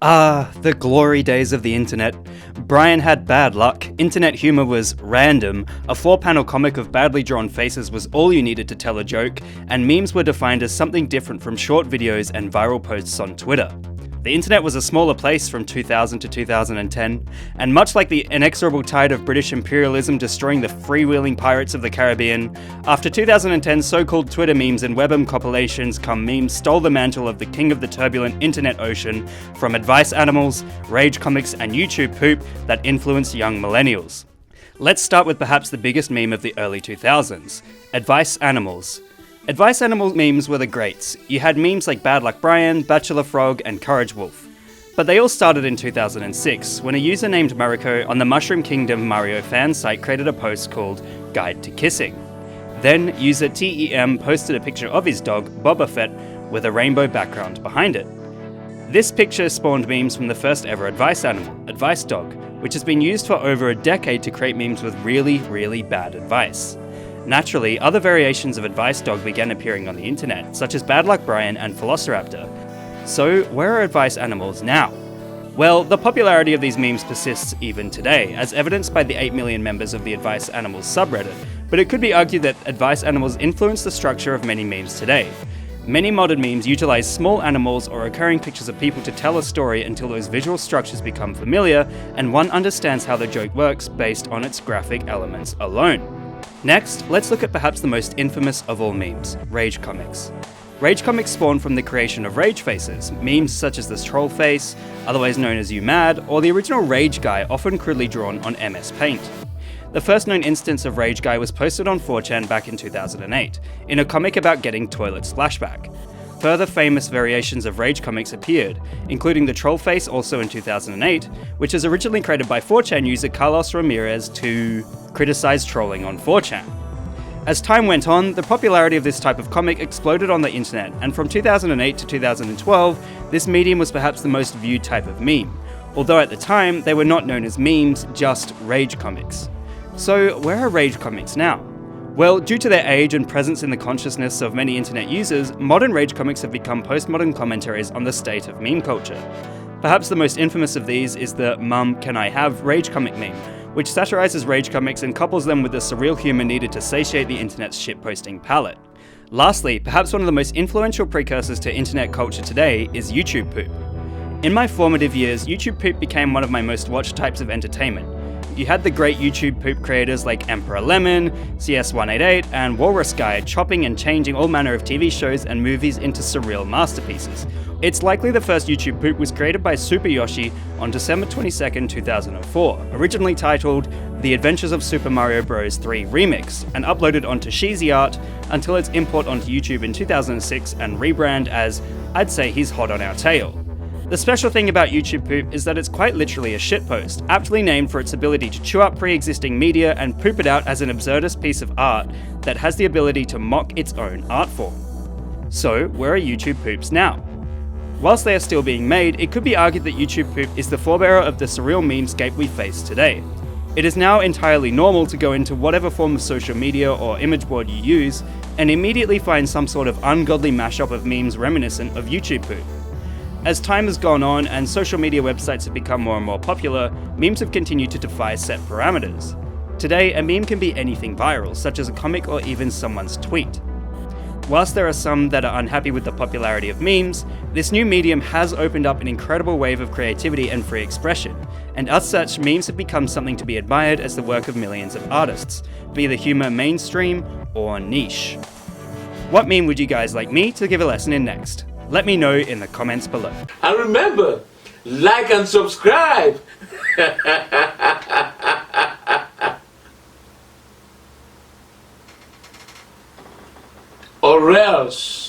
Ah, the glory days of the internet. Brian had bad luck, internet humour was random, a 4-panel comic of badly drawn faces was all you needed to tell a joke, and memes were defined as something different from short videos and viral posts on Twitter. The internet was a smaller place from 2000 to 2010, and much like the inexorable tide of British imperialism destroying the freewheeling pirates of the Caribbean, after 2010's so-called Twitter memes and webm compilations come memes stole the mantle of the king of the turbulent internet ocean from advice animals, rage comics, and YouTube poop that influenced young millennials. Let's start with perhaps the biggest meme of the early 2000s, advice animals. Advice animal memes were the greats. You had memes like Bad Luck Brian, Bachelor Frog, and Courage Wolf. But they all started in 2006, when a user named Mariko on the Mushroom Kingdom Mario fan site created a post called Guide to Kissing. Then, user TEM posted a picture of his dog, Boba Fett, with a rainbow background behind it. This picture spawned memes from the first ever advice animal, Advice Dog, which has been used for over a decade to create memes with really, really bad advice. Naturally, other variations of Advice Dog began appearing on the internet, such as Bad Luck Brian and Velociraptor. So, where are advice animals now? Well, the popularity of these memes persists even today, as evidenced by the 8 million members of the Advice Animals subreddit, but it could be argued that advice animals influence the structure of many memes today. Many modern memes utilize small animals or recurring pictures of people to tell a story until those visual structures become familiar, and one understands how the joke works based on its graphic elements alone. Next, let's look at perhaps the most infamous of all memes, rage comics. Rage comics spawned from the creation of rage faces, memes such as the troll face, otherwise known as You Mad, or the original Rage Guy, often crudely drawn on MS Paint. The first known instance of Rage Guy was posted on 4chan back in 2008, in a comic about getting toilet splashback. Further famous variations of rage comics appeared, including the troll face also in 2008, which was originally created by 4chan user Carlos Ramirez to criticize trolling on 4chan. As time went on, the popularity of this type of comic exploded on the internet, and from 2008 to 2012, this medium was perhaps the most viewed type of meme, although at the time they were not known as memes, just rage comics. So where are rage comics now? Well, due to their age and presence in the consciousness of many internet users, modern rage comics have become postmodern commentaries on the state of meme culture. Perhaps the most infamous of these is the Mum Can I Have rage comic meme, which satirizes rage comics and couples them with the surreal humor needed to satiate the internet's shitposting palette. Lastly, perhaps one of the most influential precursors to internet culture today is YouTube poop. In my formative years, YouTube poop became one of my most watched types of entertainment. You had the great YouTube poop creators like Emperor Lemon, CS188, and Walrus Guy chopping and changing all manner of TV shows and movies into surreal masterpieces. It's likely the first YouTube poop was created by Super Yoshi on December 22nd, 2004, originally titled The Adventures of Super Mario Bros. 3 Remix, and uploaded onto Sheezy Art until its import onto YouTube in 2006 and rebrand as I'd Say He's Hot on Our Tail. The special thing about YouTube poop is that it's quite literally a shitpost, aptly named for its ability to chew up pre-existing media and poop it out as an absurdist piece of art that has the ability to mock its own art form. So, where are YouTube poops now? Whilst they are still being made, it could be argued that YouTube poop is the forebearer of the surreal memescape we face today. It is now entirely normal to go into whatever form of social media or image board you use, and immediately find some sort of ungodly mashup of memes reminiscent of YouTube poop. As time has gone on and social media websites have become more and more popular, memes have continued to defy set parameters. Today, a meme can be anything viral, such as a comic or even someone's tweet. Whilst there are some that are unhappy with the popularity of memes, this new medium has opened up an incredible wave of creativity and free expression, and as such, memes have become something to be admired as the work of millions of artists, be the humour mainstream or niche. What meme would you guys like me to give a lesson in next? Let me know in the comments below. And remember, like and subscribe. Or else.